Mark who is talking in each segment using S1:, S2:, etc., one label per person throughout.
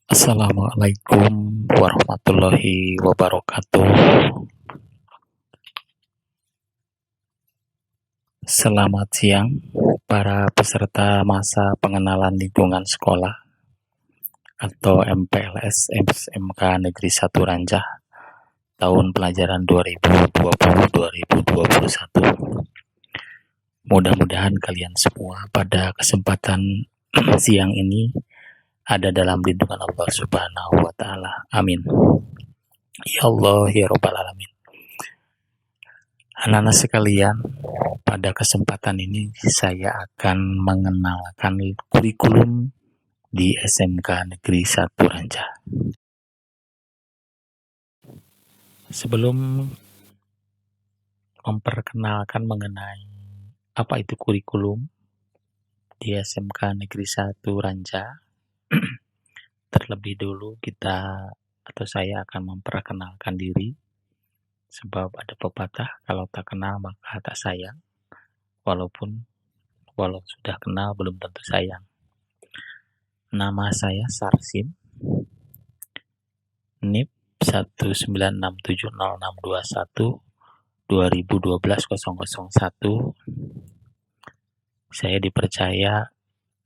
S1: Assalamualaikum warahmatullahi wabarakatuh. Selamat siang para peserta masa pengenalan lingkungan sekolah atau MPLS SMK Negeri 1 Ranjah tahun pelajaran 2020-2021. Mudah-mudahan kalian semua pada kesempatan siang ini ada dalam lindungan Allah Subhanahu wa taala. Amin. Ya Allah ya Rabbal alamin. Anak-anak sekalian, pada kesempatan ini saya akan mengenalkan kurikulum di SMK Negeri 1 Ranjah. Sebelum memperkenalkan mengenai apa itu kurikulum di SMK Negeri 1 Ranjah, terlebih dulu saya akan memperkenalkan diri, sebab ada pepatah kalau tak kenal maka tak sayang, walau sudah kenal belum tentu sayang. Nama saya Sarsim, NIP 19670621001. Saya dipercaya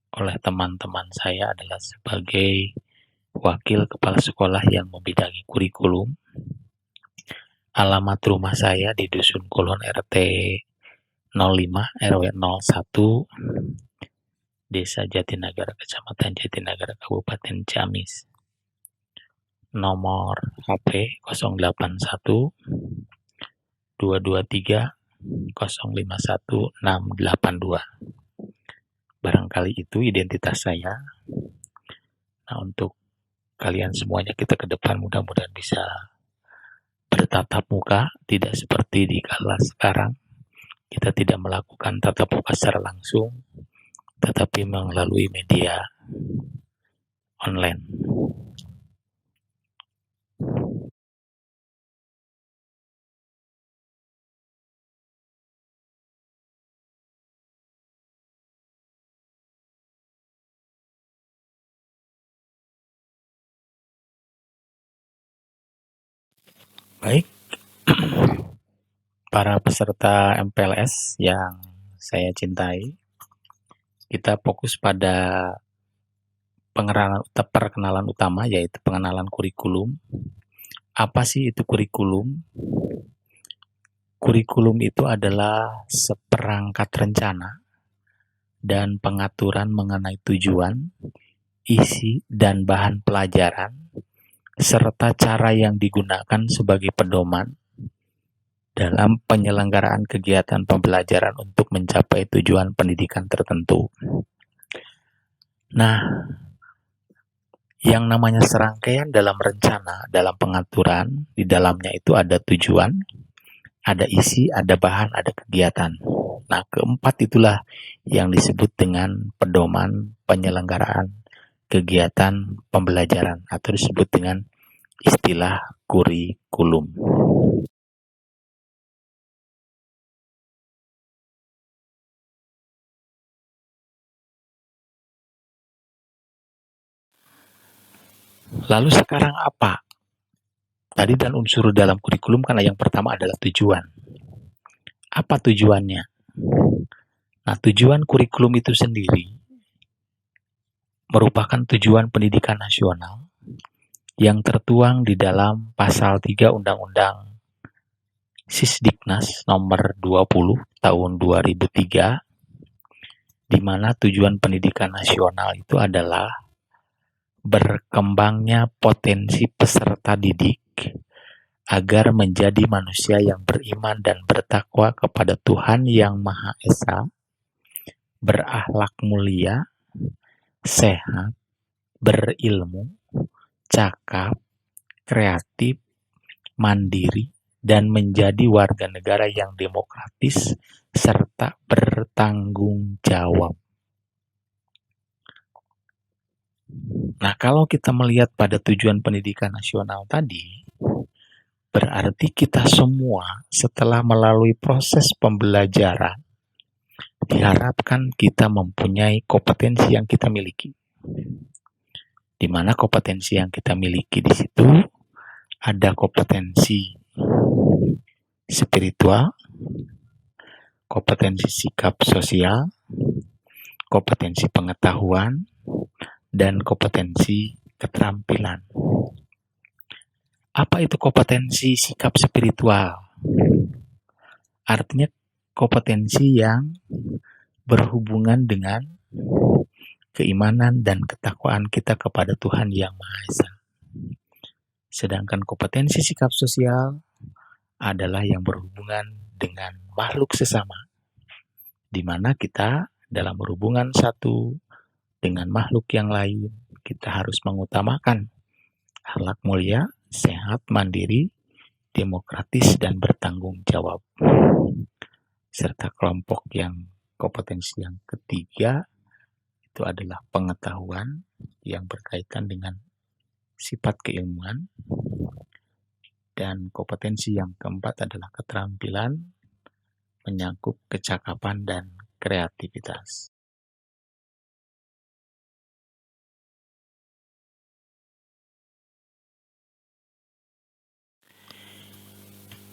S1: oleh teman-teman saya adalah sebagai wakil kepala sekolah yang membidangi kurikulum. Alamat rumah saya di Dusun Kulon RT 05 RW 01 Desa Jatinagara, Kecamatan Jatinagara, Kabupaten Ciamis. Nomor HP 081 223 051 682. Barangkali itu identitas saya. Nah, untuk kalian semuanya, kita ke depan mudah-mudahan bisa bertatap muka, tidak seperti di kala sekarang. Kita tidak melakukan tatap muka secara langsung, tetapi melalui media online. Baik, para peserta MPLS yang saya cintai, kita fokus pada perkenalan utama, yaitu pengenalan kurikulum. Apa sih itu kurikulum? Kurikulum itu adalah seperangkat rencana dan pengaturan mengenai tujuan, isi, dan bahan pelajaran, serta cara yang digunakan sebagai pedoman dalam penyelenggaraan kegiatan pembelajaran untuk mencapai tujuan pendidikan tertentu. Nah, yang namanya serangkaian dalam rencana, dalam pengaturan, di dalamnya itu ada tujuan, ada isi, ada bahan, ada kegiatan. Nah, keempat itulah yang disebut dengan pedoman penyelenggaraan kegiatan pembelajaran atau disebut dengan istilah kurikulum. Lalu sekarang apa? Tadi dan unsur dalam kurikulum karena yang pertama adalah tujuan. Apa tujuannya? Nah, tujuan kurikulum itu sendiri merupakan tujuan pendidikan nasional yang tertuang di dalam pasal 3 Undang-Undang Sisdiknas nomor 20 tahun 2003, di mana tujuan pendidikan nasional itu adalah berkembangnya potensi peserta didik agar menjadi manusia yang beriman dan bertakwa kepada Tuhan Yang Maha Esa, berakhlak mulia, sehat, berilmu, cakap, kreatif, mandiri, dan menjadi warga negara yang demokratis serta bertanggung jawab. Nah, kalau kita melihat pada tujuan pendidikan nasional tadi, berarti kita semua setelah melalui proses pembelajaran diharapkan kita mempunyai kompetensi yang kita miliki. di mana kompetensi yang kita miliki di situ ada kompetensi spiritual, kompetensi sikap sosial, kompetensi pengetahuan, dan kompetensi keterampilan. Apa itu kompetensi sikap spiritual? Artinya kompetensi yang berhubungan dengan keimanan dan ketakwaan kita kepada Tuhan Yang Maha Esa. Sedangkan kompetensi sikap sosial adalah yang berhubungan dengan makhluk sesama, di mana kita dalam berhubungan satu dengan makhluk yang lain, kita harus mengutamakan akhlak mulia, sehat, mandiri, demokratis, dan bertanggung jawab. Serta kelompok yang kompetensi yang ketiga itu adalah pengetahuan yang berkaitan dengan sifat keilmuan, dan kompetensi yang keempat adalah keterampilan menyangkut kecakapan dan kreativitas.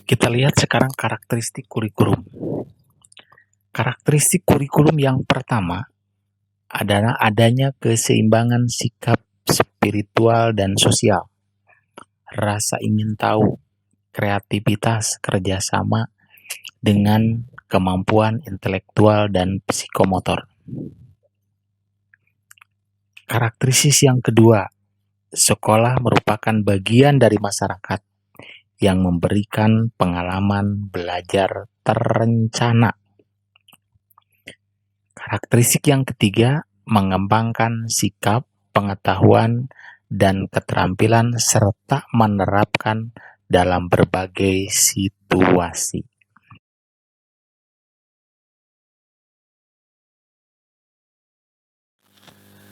S1: Kita lihat sekarang karakteristik kurikulum. Karakteristik kurikulum yang pertama adalah adanya keseimbangan sikap spiritual dan sosial, rasa ingin tahu, kreativitas, kerjasama dengan kemampuan intelektual dan psikomotor. Karakteristik yang kedua, sekolah merupakan bagian dari masyarakat yang memberikan pengalaman belajar terencana. Karakteristik yang ketiga, mengembangkan sikap, pengetahuan, dan keterampilan serta menerapkan dalam berbagai situasi.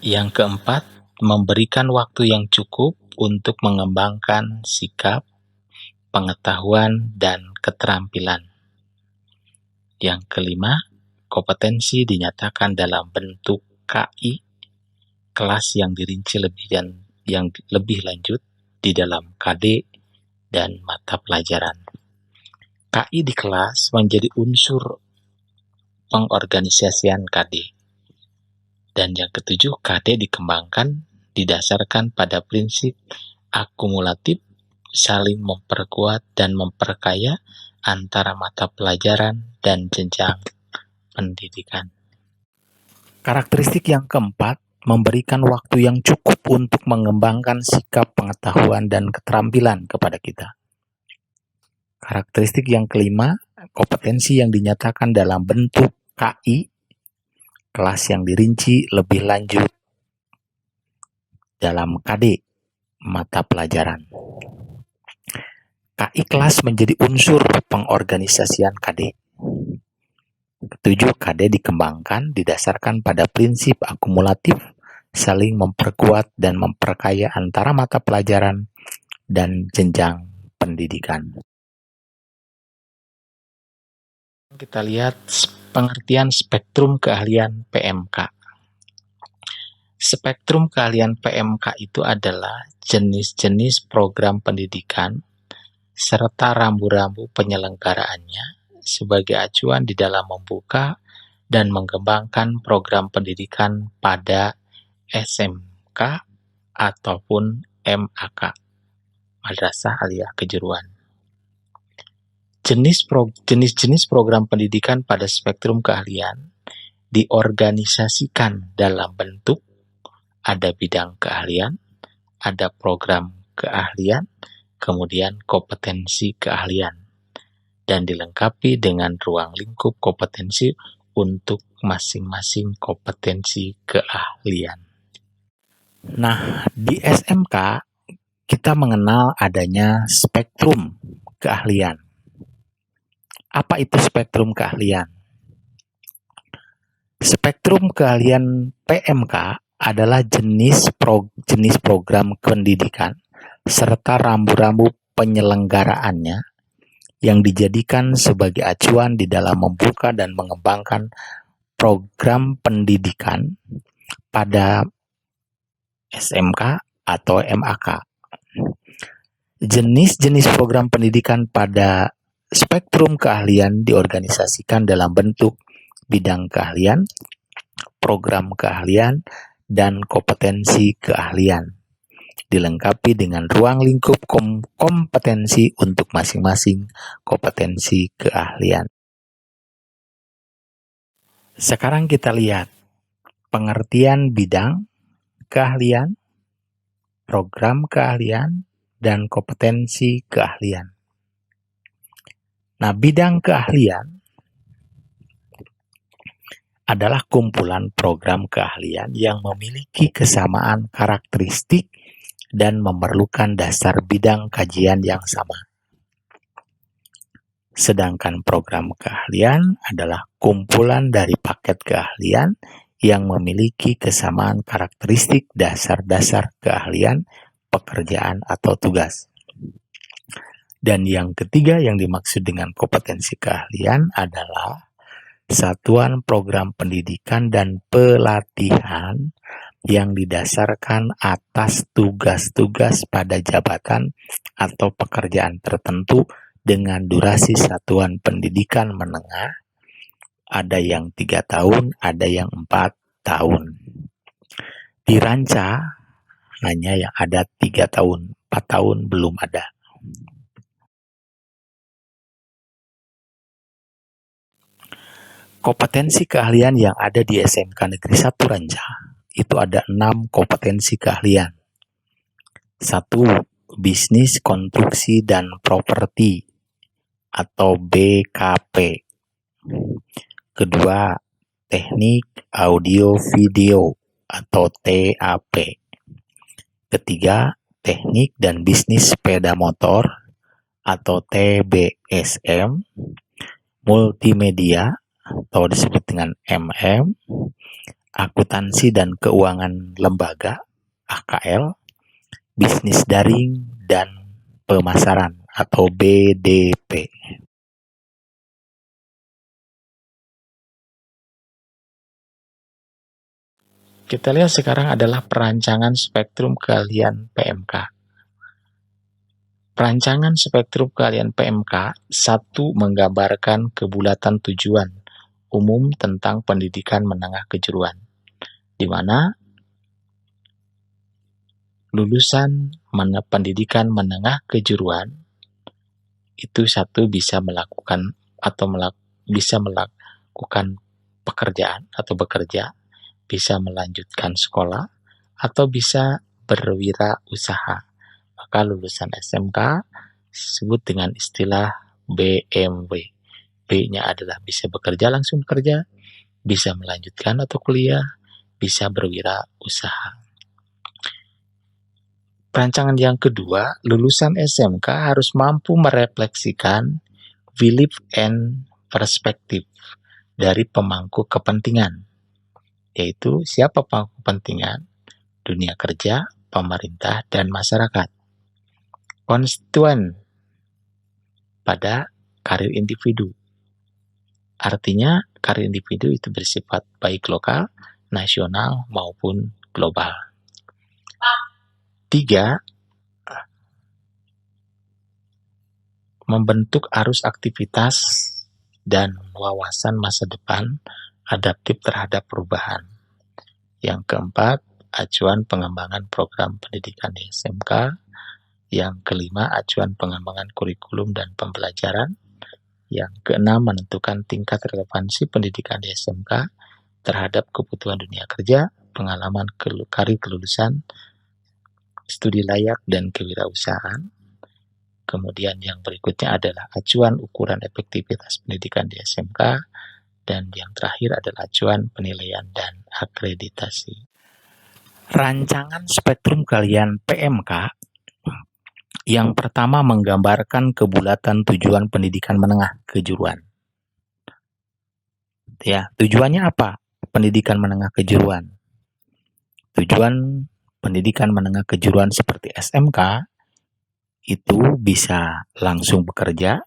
S1: Yang keempat, memberikan waktu yang cukup untuk mengembangkan sikap, pengetahuan, dan keterampilan. Yang kelima, kompetensi dinyatakan dalam bentuk KI, kelas yang dirinci lebih lanjut di dalam KD dan mata pelajaran. KI di kelas menjadi unsur pengorganisasian KD. Dan yang ketujuh, KD dikembangkan didasarkan pada prinsip akumulatif, saling memperkuat dan memperkaya antara mata pelajaran dan jenjang pendidikan. Karakteristik yang keempat, memberikan waktu yang cukup untuk mengembangkan sikap, pengetahuan, dan keterampilan kepada kita. Karakteristik yang kelima, kompetensi yang dinyatakan dalam bentuk KI, kelas yang dirinci lebih lanjut dalam KD, mata pelajaran. KI kelas menjadi unsur pengorganisasian KD. Ketujuh, KD dikembangkan didasarkan pada prinsip akumulatif, saling memperkuat dan memperkaya antara mata pelajaran dan jenjang pendidikan. Kita lihat pengertian spektrum keahlian PMK. Spektrum keahlian PMK itu adalah jenis-jenis program pendidikan serta rambu-rambu penyelenggaraannya sebagai acuan di dalam membuka dan mengembangkan program pendidikan pada SMK ataupun MAK, Madrasah Aliyah Kejuruan. Jenis-jenis program pendidikan pada spektrum keahlian diorganisasikan dalam bentuk ada bidang keahlian, ada program keahlian, kemudian kompetensi keahlian, dan dilengkapi dengan ruang lingkup kompetensi untuk masing-masing kompetensi keahlian. Nah, di SMK kita mengenal adanya spektrum keahlian. Apa itu spektrum keahlian? Spektrum keahlian PMK adalah jenis program pendidikan serta rambu-rambu penyelenggaraannya yang dijadikan sebagai acuan di dalam membuka dan mengembangkan program pendidikan pada SMK atau MAK. Jenis-jenis program pendidikan pada spektrum keahlian diorganisasikan dalam bentuk bidang keahlian, program keahlian, dan kompetensi keahlian, dilengkapi dengan ruang lingkup kompetensi untuk masing-masing kompetensi keahlian. Sekarang kita lihat pengertian bidang keahlian, program keahlian, dan kompetensi keahlian. Nah, bidang keahlian adalah kumpulan program keahlian yang memiliki kesamaan karakteristik dan memerlukan dasar bidang kajian yang sama. Sedangkan program keahlian adalah kumpulan dari paket keahlian yang memiliki kesamaan karakteristik dasar-dasar keahlian, pekerjaan, atau tugas. Dan yang ketiga yang dimaksud dengan kompetensi keahlian adalah satuan program pendidikan dan pelatihan yang didasarkan atas tugas-tugas pada jabatan atau pekerjaan tertentu dengan durasi satuan pendidikan menengah, ada yang 3 tahun, ada yang 4 tahun. Di Ranca hanya yang ada 3 tahun, 4 tahun belum ada. Kompetensi keahlian yang ada di SMK Negeri 1 Ranca itu ada 6 kompetensi keahlian. 1. Bisnis, konstruksi, dan properti atau BKP. Kedua, teknik, audio, video atau TAP. Ketiga, teknik dan bisnis sepeda motor atau TBSM. Multimedia atau disebut dengan MM. Akuntansi dan keuangan lembaga AKL. Bisnis daring dan pemasaran atau BDP. Kita lihat sekarang adalah perancangan spektrum keahlian PMK. Perancangan spektrum keahlian PMK 1 menggambarkan kebulatan tujuan umum tentang pendidikan menengah kejuruan, di mana lulusan pendidikan menengah kejuruan itu 1 bisa melakukan pekerjaan atau bekerja, bisa melanjutkan sekolah, atau bisa berwirausaha. Maka lulusan SMK disebut dengan istilah BMW. B-nya adalah bisa bekerja, langsung bekerja, bisa melanjutkan atau kuliah, bisa berwirausaha. Perancangan yang kedua, lulusan SMK harus mampu merefleksikan belief and perspektif dari pemangku kepentingan, yaitu siapa pemangku kepentingan? Dunia kerja, pemerintah, dan masyarakat. Konstituen pada karir individu. Artinya, karir individu itu bersifat baik lokal, nasional, maupun global. 3. Membentuk arus aktivitas dan wawasan masa depan adaptif terhadap perubahan. Yang keempat, acuan pengembangan program pendidikan di SMK. Yang kelima, acuan pengembangan kurikulum dan pembelajaran. Yang keenam, menentukan tingkat relevansi pendidikan di SMK terhadap kebutuhan dunia kerja, pengalaman karir kelulusan, studi layak, dan kewirausahaan. Kemudian yang berikutnya adalah acuan ukuran efektivitas pendidikan di SMK. Dan yang terakhir adalah acuan penilaian dan akreditasi. Rancangan spektrum keahlian PMK yang pertama menggambarkan kebulatan tujuan pendidikan menengah kejuruan. Ya, tujuannya apa? Pendidikan menengah kejuruan. Tujuan pendidikan menengah kejuruan seperti SMK itu bisa langsung bekerja,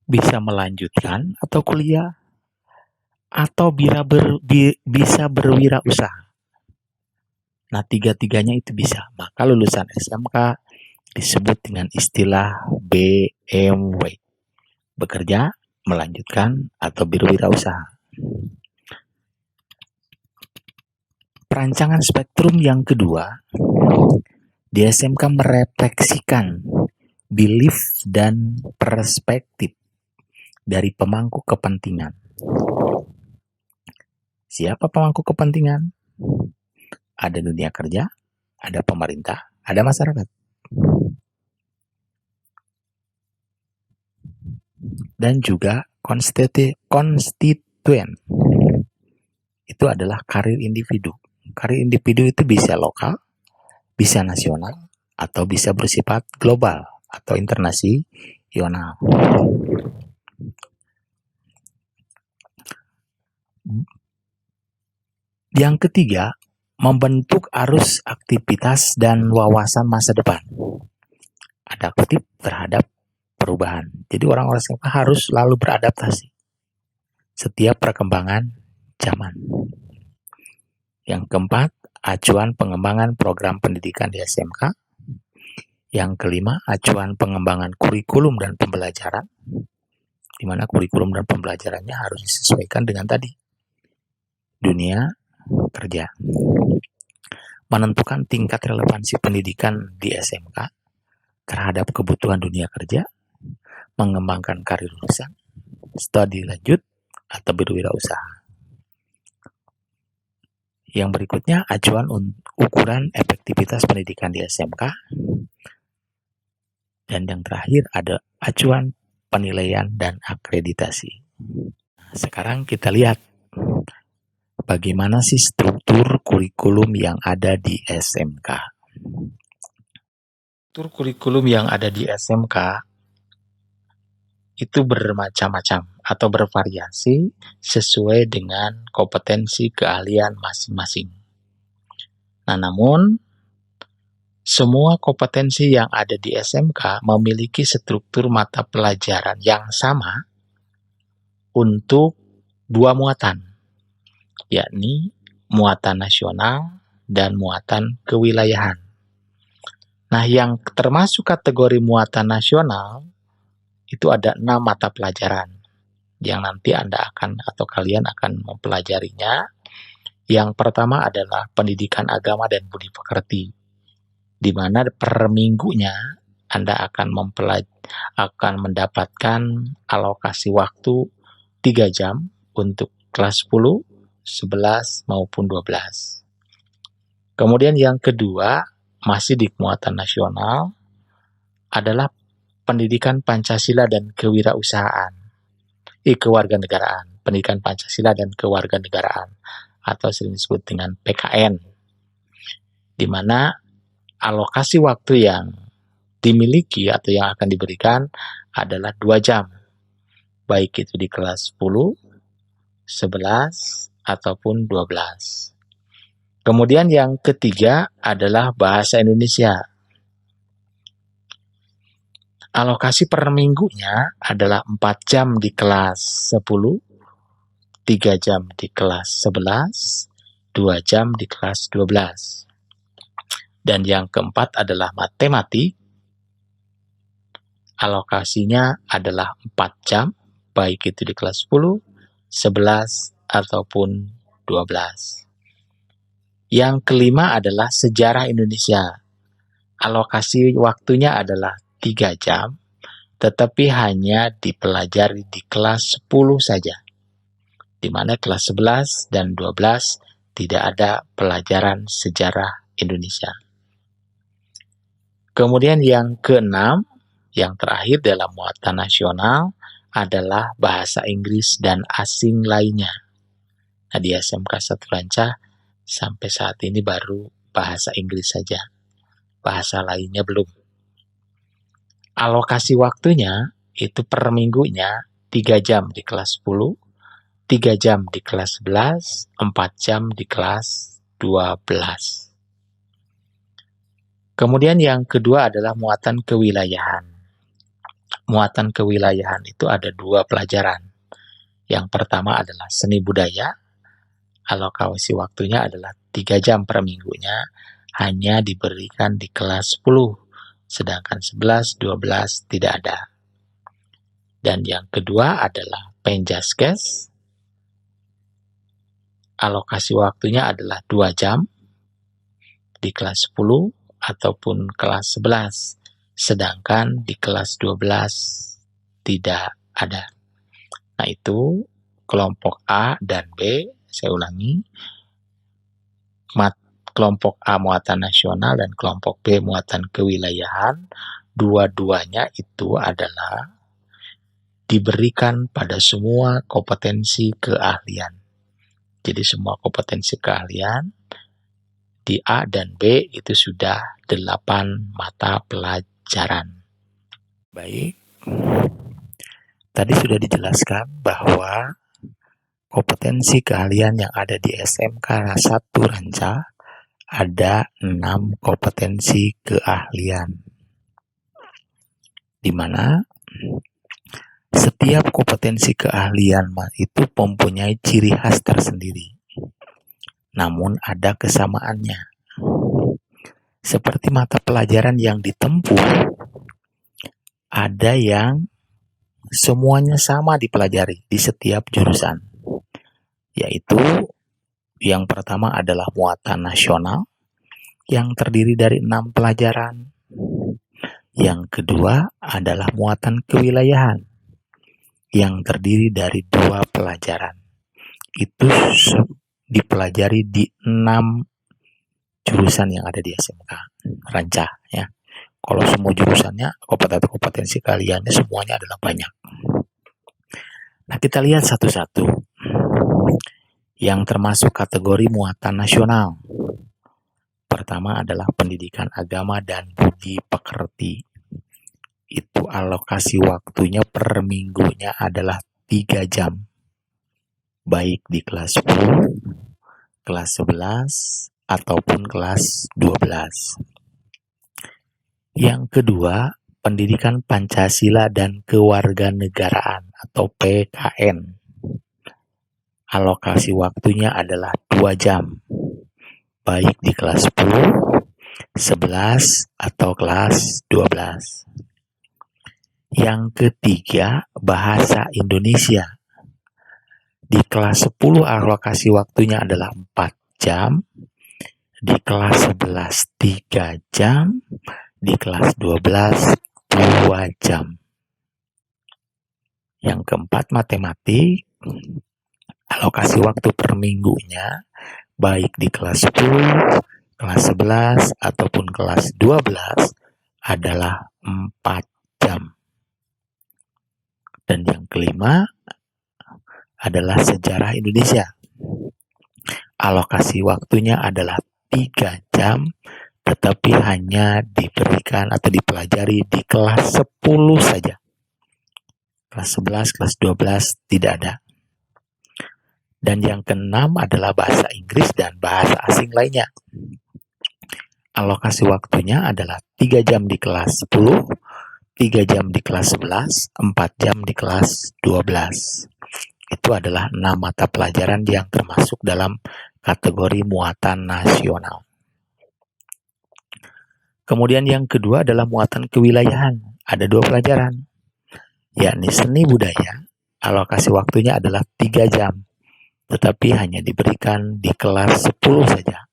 S1: bisa melanjutkan atau kuliah, atau bisa berwirausaha. Nah, tiga-tiganya itu bisa. Maka lulusan SMK disebut dengan istilah BMW. Bekerja, melanjutkan, atau berwirausaha. Perancangan spektrum yang kedua, di SMK merefleksikan belief dan perspektif dari pemangku kepentingan. Siapa pemangku kepentingan? Ada dunia kerja, ada pemerintah, ada masyarakat. Dan juga konstituen. Itu adalah karir individu. Karir individu itu bisa lokal, bisa nasional, atau bisa bersifat global atau internasional. Yang ketiga, membentuk arus aktivitas dan wawasan masa depan. Adaptif terhadap perubahan. Jadi orang-orang SMK harus selalu beradaptasi setiap perkembangan zaman. Yang keempat, acuan pengembangan program pendidikan di SMK. Yang kelima, acuan pengembangan kurikulum dan pembelajaran, di mana kurikulum dan pembelajarannya harus disesuaikan dengan tadi dunia kerja. Menentukan tingkat relevansi pendidikan di SMK terhadap kebutuhan dunia kerja, mengembangkan karir lulusan, studi lanjut, atau berwirausaha. Yang berikutnya, acuan ukuran efektivitas pendidikan di SMK. Dan yang terakhir ada acuan penilaian dan akreditasi. Sekarang kita lihat bagaimana sih struktur kurikulum yang ada di SMK. Struktur kurikulum yang ada di SMK itu bermacam-macam atau bervariasi sesuai dengan kompetensi keahlian masing-masing. Nah, namun semua kompetensi yang ada di SMK memiliki struktur mata pelajaran yang sama untuk dua muatan, yakni muatan nasional dan muatan kewilayahan. Nah, yang termasuk kategori muatan nasional itu ada 6 mata pelajaran yang nanti Anda akan atau kalian akan mempelajarinya. Yang pertama adalah pendidikan agama dan budi pekerti, di mana per minggunya Anda akan mendapatkan alokasi waktu 3 jam untuk kelas 10, 11, maupun 12. Kemudian yang kedua, masih di muatan nasional, adalah pendidikan Pancasila dan kewirausahaan. Kewarganegaraan, pendidikan Pancasila dan kewarganegaraan, atau sering disebut dengan PKN, di mana alokasi waktu yang dimiliki atau yang akan diberikan adalah 2 jam, baik itu di kelas 10, 11, ataupun 12. Kemudian yang ketiga adalah bahasa Indonesia. Alokasi per minggunya adalah 4 jam di kelas 10, 3 jam di kelas 11, 2 jam di kelas 12. Dan yang keempat adalah matematik. Alokasinya adalah 4 jam, baik itu di kelas 10, 11, ataupun 12. Yang kelima adalah sejarah Indonesia. Alokasi waktunya adalah 3 jam, tetapi hanya dipelajari di kelas 10 saja, di mana kelas 11 dan 12 tidak ada pelajaran sejarah Indonesia. Kemudian yang keenam, yang terakhir dalam muatan nasional adalah bahasa Inggris dan asing lainnya. Nah, di SMK 1 Ranca sampai saat ini baru bahasa Inggris saja, bahasa lainnya belum. Alokasi waktunya itu per minggunya 3 jam di kelas 10, 3 jam di kelas 11, 4 jam di kelas 12. Kemudian yang kedua adalah muatan kewilayahan. Muatan kewilayahan itu ada 2 pelajaran. Yang pertama adalah seni budaya Alokasi waktunya adalah 3 jam per minggunya, hanya diberikan di kelas 10, sedangkan 11, 12 tidak ada. Dan yang kedua adalah Penjaskes. Alokasi waktunya adalah 2 jam di kelas 10 ataupun kelas 11, sedangkan di kelas 12 tidak ada. Nah, itu kelompok A dan B, saya ulangi, kelompok A muatan nasional dan kelompok B muatan kewilayahan, dua-duanya itu adalah diberikan pada semua kompetensi keahlian. Jadi semua kompetensi keahlian di A dan B itu sudah 8 mata pelajaran. Baik, tadi sudah dijelaskan bahwa kompetensi keahlian yang ada di SMK 1 Ranca ada 6 kompetensi keahlian, di mana setiap kompetensi keahlian itu mempunyai ciri khas tersendiri, namun ada kesamaannya. Seperti mata pelajaran yang ditempuh, ada yang semuanya sama dipelajari di setiap jurusan, yaitu yang pertama adalah muatan nasional yang terdiri dari 6 pelajaran. Yang kedua adalah muatan kewilayahan yang terdiri dari 2 pelajaran. Itu dipelajari di 6 jurusan yang ada di SMK Ranca ya. Kalau semua jurusannya kompetensi keahliannya semuanya adalah banyak. Nah, kita lihat satu-satu. Yang termasuk kategori muatan nasional. Pertama adalah pendidikan agama dan budi pekerti. Itu alokasi waktunya per minggunya adalah 3 jam. Baik di kelas 10, kelas 11, ataupun kelas 12. Yang kedua, pendidikan Pancasila dan kewarganegaraan atau PKN. Alokasi waktunya adalah 2 jam, baik di kelas 10, 11, atau kelas 12. Yang ketiga, bahasa Indonesia. Di kelas 10 alokasi waktunya adalah 4 jam, di kelas 11 3 jam, di kelas 12 2 jam. Yang keempat, matematik. Alokasi waktu per minggunya, baik di kelas 10, kelas 11, ataupun kelas 12, adalah 4 jam. Dan yang kelima adalah sejarah Indonesia. Alokasi waktunya adalah 3 jam, tetapi hanya diberikan atau dipelajari di kelas 10 saja. Kelas 11, kelas 12 tidak ada. Dan yang keenam adalah bahasa Inggris dan bahasa asing lainnya. Alokasi waktunya adalah 3 jam di kelas 10, 3 jam di kelas 11, 4 jam di kelas 12. Itu adalah 6 mata pelajaran yang termasuk dalam kategori muatan nasional. Kemudian yang kedua adalah muatan kewilayahan. Ada 2 pelajaran, yakni seni budaya. Alokasi waktunya adalah 3 jam. Tetapi hanya diberikan di kelas 10 saja.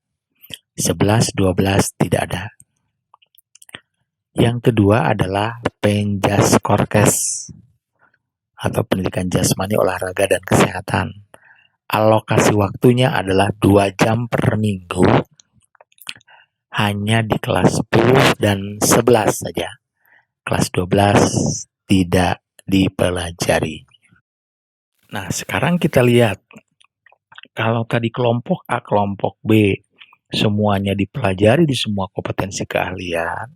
S1: 11, 12 tidak ada. Yang kedua adalah Penjaskorkes atau pendidikan jasmani, olahraga, dan kesehatan. Alokasi waktunya adalah 2 jam per minggu, hanya di kelas 10 dan 11 saja. Kelas 12 tidak dipelajari. Nah, sekarang kita lihat. Kalau tadi kelompok A, kelompok B, semuanya dipelajari di semua kompetensi keahlian,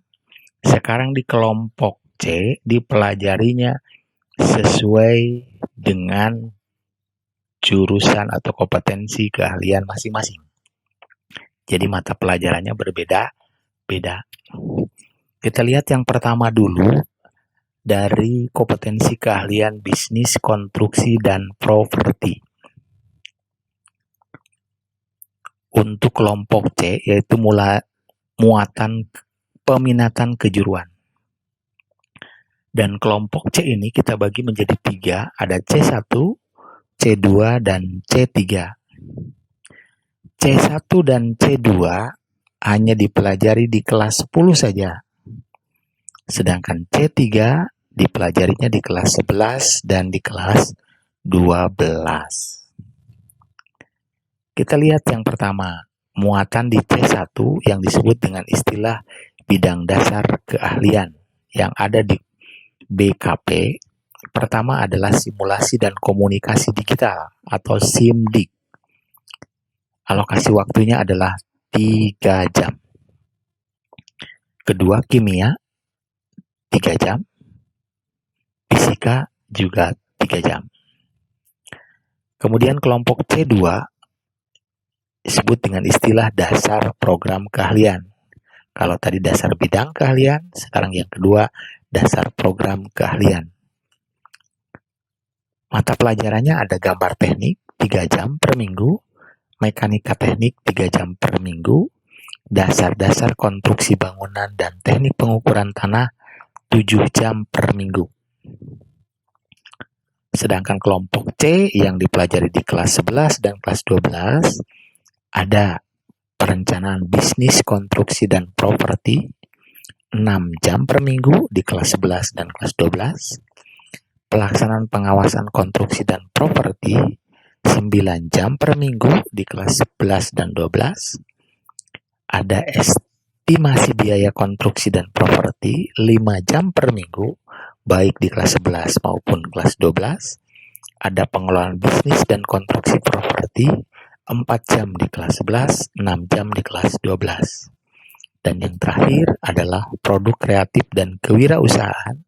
S1: sekarang di kelompok C dipelajarinya sesuai dengan jurusan atau kompetensi keahlian masing-masing. Jadi mata pelajarannya berbeda-beda. Kita lihat yang pertama dulu, dari kompetensi keahlian bisnis, konstruksi, dan properti. untuk kelompok C, yaitu muatan peminatan kejuruan. Dan kelompok C ini kita bagi menjadi 3, ada C1, C2, dan C3. C1 dan C2 hanya dipelajari di kelas 10 saja. Sedangkan C3 dipelajarinya di kelas 11 dan di kelas 12. Kita lihat yang pertama, muatan di C1 yang disebut dengan istilah bidang dasar keahlian yang ada di BKP. Pertama adalah simulasi dan komunikasi digital atau SIMDIK. Alokasi waktunya adalah 3 jam. Kedua, kimia 3 jam. Fisika juga 3 jam. Kemudian kelompok C2 disebut dengan istilah dasar program keahlian. Kalau tadi dasar bidang keahlian, sekarang yang kedua dasar program keahlian. Mata pelajarannya ada gambar teknik 3 jam per minggu, mekanika teknik 3 jam per minggu, dasar-dasar konstruksi bangunan dan teknik pengukuran tanah 7 jam per minggu. Sedangkan kelompok C yang dipelajari di kelas 11 dan kelas 12 ada perencanaan bisnis, konstruksi, dan properti 6 jam per minggu di kelas 11 dan kelas 12. Pelaksanaan pengawasan konstruksi dan properti 9 jam per minggu di kelas 11 dan 12. Ada estimasi biaya konstruksi dan properti 5 jam per minggu baik di kelas 11 maupun kelas 12. Ada pengelolaan bisnis dan konstruksi properti 4 jam di kelas 11, 6 jam di kelas 12. Dan yang terakhir adalah produk kreatif dan kewirausahaan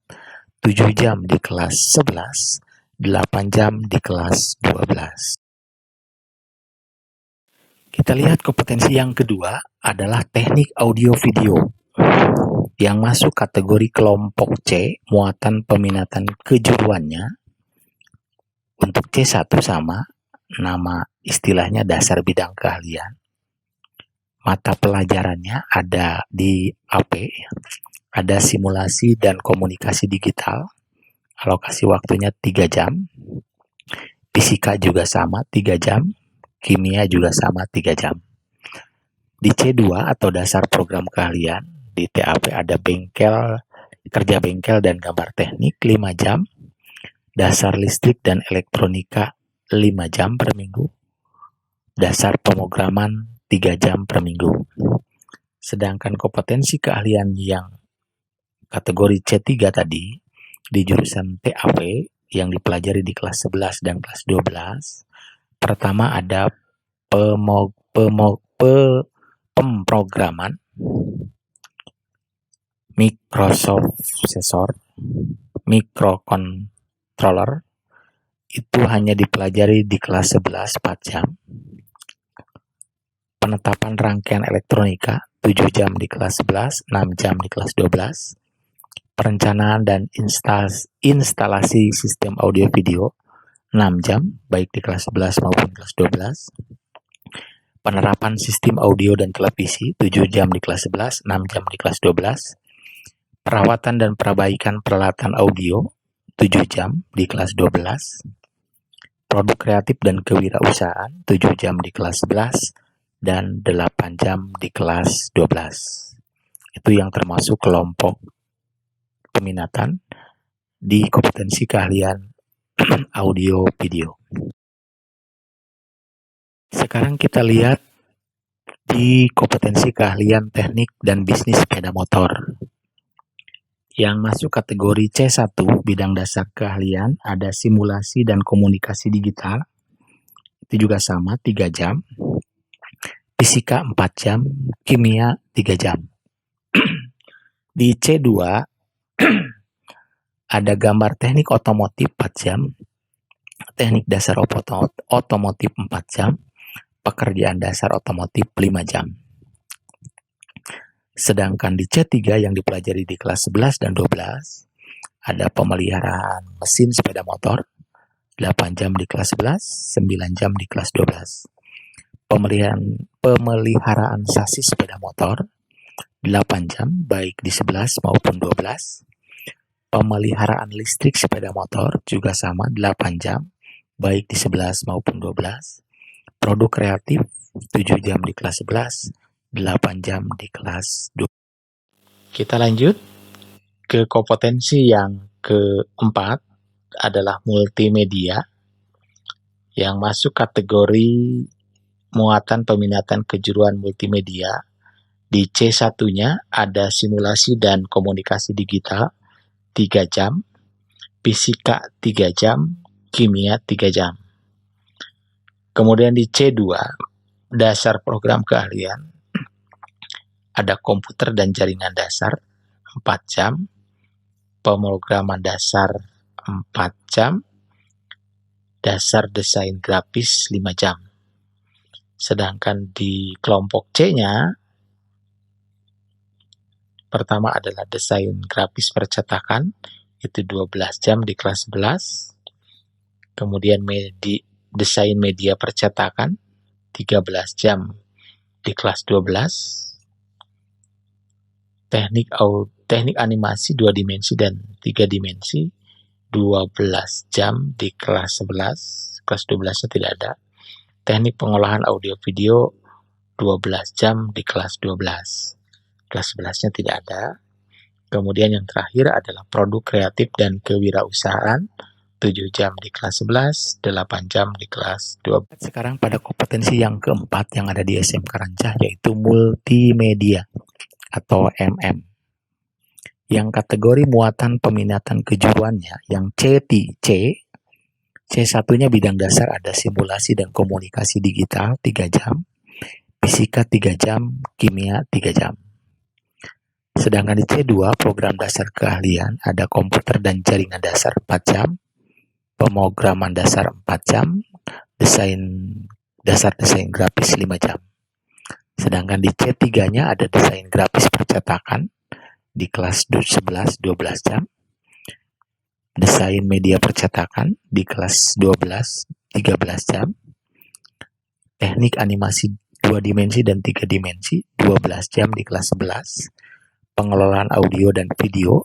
S1: 7 jam di kelas 11, 8 jam di kelas 12. Kita lihat kompetensi yang kedua adalah teknik audio video yang masuk kategori kelompok C, muatan peminatan kejuruannya. Untuk C1 sama, nama istilahnya dasar bidang keahlian. Mata pelajarannya ada di AP, ada simulasi dan komunikasi digital, alokasi waktunya 3 jam, fisika juga sama 3 jam, kimia juga sama 3 jam. Di C2 atau dasar program keahlian, di TAP ada kerja bengkel dan gambar teknik 5 jam, dasar listrik dan elektronika 5 jam per minggu, dasar pemrograman 3 jam per minggu. Sedangkan kompetensi keahlian yang kategori C3 tadi di jurusan TAP yang dipelajari di kelas 11 dan kelas 12. Pertama ada pemrograman, microprocessor, microcontroller, itu hanya dipelajari di kelas 11 4 jam. Penetapan rangkaian elektronika 7 jam di kelas 11, 6 jam di kelas 12. Perencanaan dan instalasi sistem audio video 6 jam baik di kelas 11 maupun kelas 12. Penerapan sistem audio dan televisi 7 jam di kelas 11, 6 jam di kelas 12. Perawatan dan perbaikan peralatan audio 7 jam di kelas 12. Produk kreatif dan kewirausahaan 7 jam di kelas 11 dan 8 jam di kelas 12. Itu yang termasuk kelompok peminatan di kompetensi keahlian audio video. Sekarang kita lihat di kompetensi keahlian teknik dan bisnis sepeda motor. Yang masuk kategori C1 bidang dasar keahlian ada simulasi dan komunikasi digital. Itu juga sama 3 jam. Fisika 4 jam, kimia 3 jam. Di C2 ada gambar teknik otomotif 4 jam, teknik dasar otomotif 4 jam, pekerjaan dasar otomotif 5 jam. Sedangkan di C3 yang dipelajari di kelas 11 dan 12 ada pemeliharaan mesin sepeda motor 8 jam di kelas 11, 9 jam di kelas 12. pemeliharaan sasis sepeda motor 8 jam baik di 11 maupun 12. Pemeliharaan listrik sepeda motor juga sama 8 jam baik di 11 maupun 12. Produk kreatif 7 jam di kelas 11, 8 jam di kelas 2. Kita lanjut ke kompetensi yang keempat adalah multimedia yang masuk kategori muatan peminatan kejuruan multimedia. Di C1-nya ada simulasi dan komunikasi digital 3 jam, fisika 3 jam, kimia 3 jam. Kemudian di C2, dasar program keahlian, ada komputer dan jaringan dasar 4 jam, pemrograman dasar 4 jam, dasar desain grafis 5 jam. Sedangkan di kelompok C-nya, pertama adalah desain grafis percetakan, itu 12 jam di kelas 11. Kemudian desain media percetakan, 13 jam di kelas 12. Teknik animasi 2 dimensi dan 3 dimensi, 12 jam di kelas 11, kelas 12-nya tidak ada. Teknik pengolahan audio video 12 jam di kelas 12, kelas 11-nya tidak ada. Kemudian yang terakhir adalah produk kreatif dan kewirausahaan 7 jam di kelas 11, 8 jam di kelas 12. Sekarang pada kompetensi yang keempat yang ada di SMK Rancah yaitu multimedia atau MM. Yang kategori muatan peminatan kejuruannya yang C1-nya bidang dasar ada simulasi dan komunikasi digital 3 jam, fisika 3 jam, kimia 3 jam. Sedangkan di C2 program dasar keahlian ada komputer dan jaringan dasar 4 jam, pemrograman dasar 4 jam, dasar desain grafis 5 jam. Sedangkan di C3-nya ada desain grafis percetakan di kelas 11 12 jam, desain media percetakan di kelas 12 13 jam, teknik animasi 2 dimensi dan 3 dimensi 12 jam di kelas 11, pengelolaan audio dan video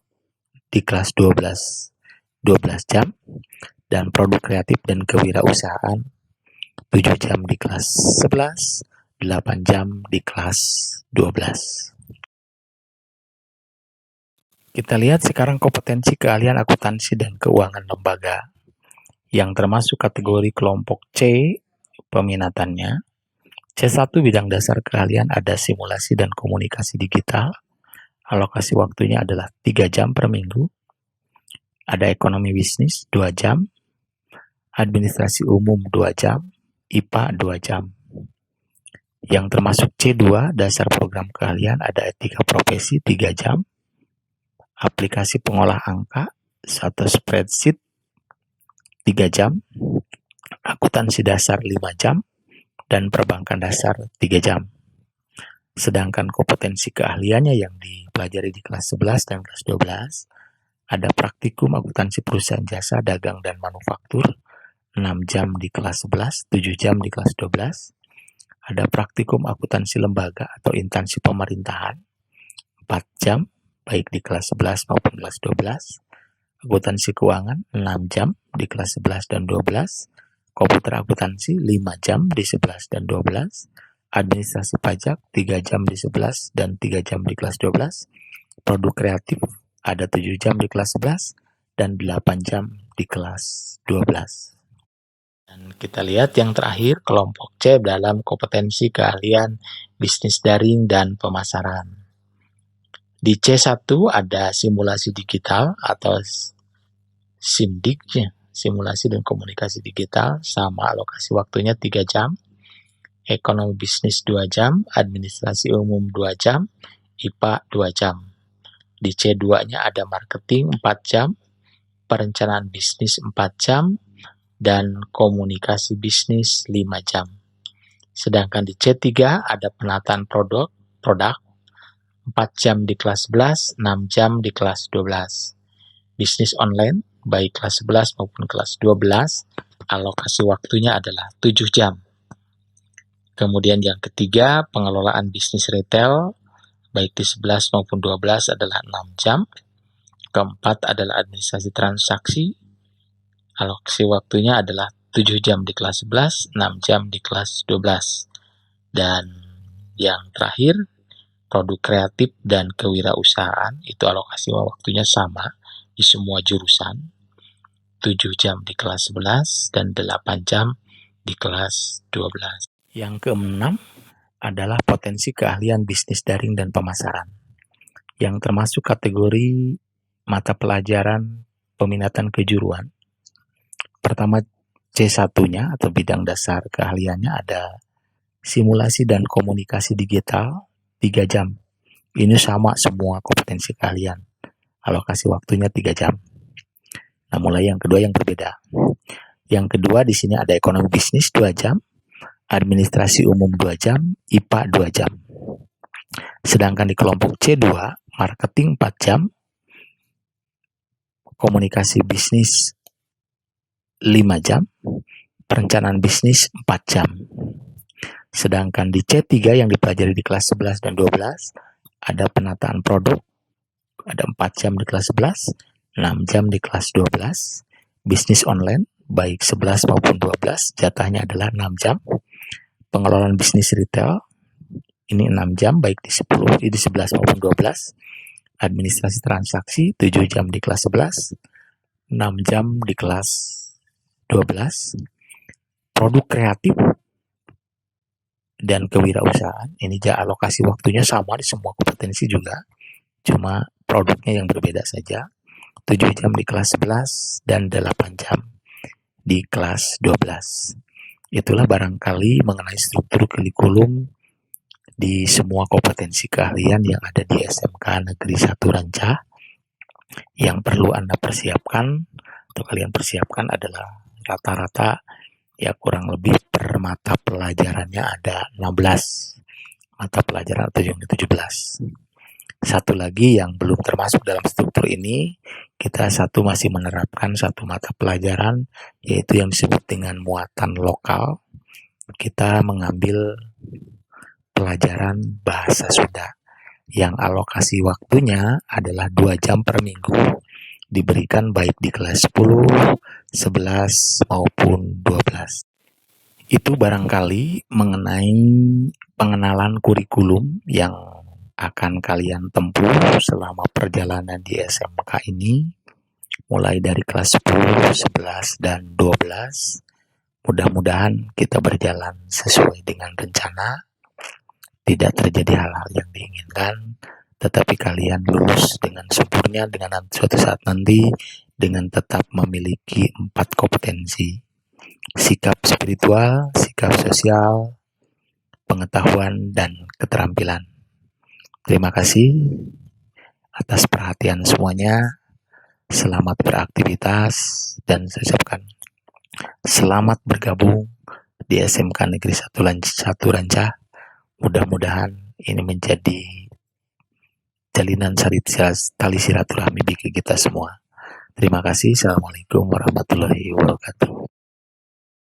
S1: di kelas 12 jam, dan produk kreatif dan kewirausahaan 7 jam di kelas 11, 8 jam di kelas 12. Kita lihat sekarang kompetensi keahlian akuntansi dan keuangan lembaga yang termasuk kategori kelompok C peminatannya. C1 bidang dasar keahlian ada simulasi dan komunikasi digital. Alokasi waktunya adalah 3 jam per minggu. Ada ekonomi bisnis 2 jam, administrasi umum 2 jam, IPA 2 jam. Yang termasuk C2 dasar program keahlian ada etika profesi 3 jam, aplikasi pengolah angka atau spreadsheet 3 jam, akuntansi dasar 5 jam, dan perbankan dasar 3 jam. Sedangkan kompetensi keahliannya yang dipelajari di kelas 11 dan kelas 12 ada praktikum akuntansi perusahaan jasa, dagang, dan manufaktur 6 jam di kelas 11, 7 jam di kelas 12. Ada praktikum akuntansi lembaga atau instansi pemerintahan 4 jam baik di kelas 11 maupun kelas 12, akuntansi keuangan 6 jam di kelas 11 dan 12, komputer akuntansi 5 jam di 11 dan 12, administrasi pajak 3 jam di 11 dan 3 jam di kelas 12, produk kreatif ada 7 jam di kelas 11 dan 8 jam di kelas 12. Dan kita lihat yang terakhir kelompok C dalam kompetensi keahlian bisnis daring dan pemasaran. Di C1 ada simulasi digital atau SIMDIK, simulasi dan komunikasi digital, sama alokasi waktunya 3 jam, ekonomi bisnis 2 jam, administrasi umum 2 jam, IPA 2 jam. Di C2-nya ada marketing 4 jam, perencanaan bisnis 4 jam, dan komunikasi bisnis 5 jam. Sedangkan di C3 ada penataan produk 4 jam di kelas 11, 6 jam di kelas 12. Bisnis online, baik kelas 11 maupun kelas 12, alokasi waktunya adalah 7 jam. Kemudian yang ketiga, pengelolaan bisnis retail, baik di 11 maupun 12 adalah 6 jam. Keempat adalah administrasi transaksi, alokasi waktunya adalah 7 jam di kelas 11, 6 jam di kelas 12. Dan yang terakhir, produk kreatif dan kewirausahaan, itu alokasi waktunya sama di semua jurusan, 7 jam di kelas 11 dan 8 jam di kelas 12. Yang keenam adalah potensi keahlian bisnis daring dan pemasaran, yang termasuk kategori mata pelajaran peminatan kejuruan. Pertama, C1-nya atau bidang dasar keahliannya ada simulasi dan komunikasi digital 3 jam. Ini sama semua kompetensi keahlian. Alokasi waktunya 3 jam. Nah, mulai yang kedua yang berbeda. Yang kedua di sini ada ekonomi bisnis 2 jam, administrasi umum 2 jam, IPA 2 jam. Sedangkan di kelompok C2, marketing 4 jam, komunikasi bisnis 5 jam, perencanaan bisnis 4 jam. Sedangkan di C3 yang dipelajari di kelas 11 dan 12, ada penataan produk, ada 4 jam di kelas 11, 6 jam di kelas 12, bisnis online, baik 11 maupun 12, jatahnya adalah 6 jam, pengelolaan bisnis retail, ini 6 jam, baik di 11 maupun 12, administrasi transaksi, 7 jam di kelas 11, 6 jam di kelas 12, produk kreatif dan kewirausahaan, ini alokasi waktunya sama di semua kompetensi juga, cuma produknya yang berbeda saja, 7 jam di kelas 11 dan 8 jam di kelas 12. Itulah barangkali mengenai struktur kurikulum di semua kompetensi keahlian yang ada di SMK Negeri 1 Ranca. Yang perlu Anda persiapkan atau kalian persiapkan adalah rata-rata ya kurang lebih per mata pelajarannya ada 16 mata pelajaran atau unit 17. Satu lagi yang belum termasuk dalam struktur ini, kita masih menerapkan satu mata pelajaran, yaitu yang disebut dengan muatan lokal. Kita mengambil pelajaran bahasa Sunda, yang alokasi waktunya adalah 2 jam per minggu, diberikan baik di kelas 10, 11, maupun 12. Itu barangkali mengenai pengenalan kurikulum yang akan kalian tempuh selama perjalanan di SMK ini, mulai dari kelas 10, 11, dan 12. Mudah-mudahan kita berjalan sesuai dengan rencana, tidak terjadi hal-hal yang diinginkan, tetapi kalian lulus dengan sempurna dengan suatu saat nanti dengan tetap memiliki 4 kompetensi: sikap spiritual, sikap sosial, pengetahuan, dan keterampilan. Terima kasih atas perhatian semuanya. Selamat beraktivitas dan saya ucapkan selamat bergabung di SMK Negeri 1 Ranca. Mudah-mudahan ini menjadi jalinan tali silaturahmi bagi kita semua. Terima kasih. Assalamualaikum warahmatullahi wabarakatuh.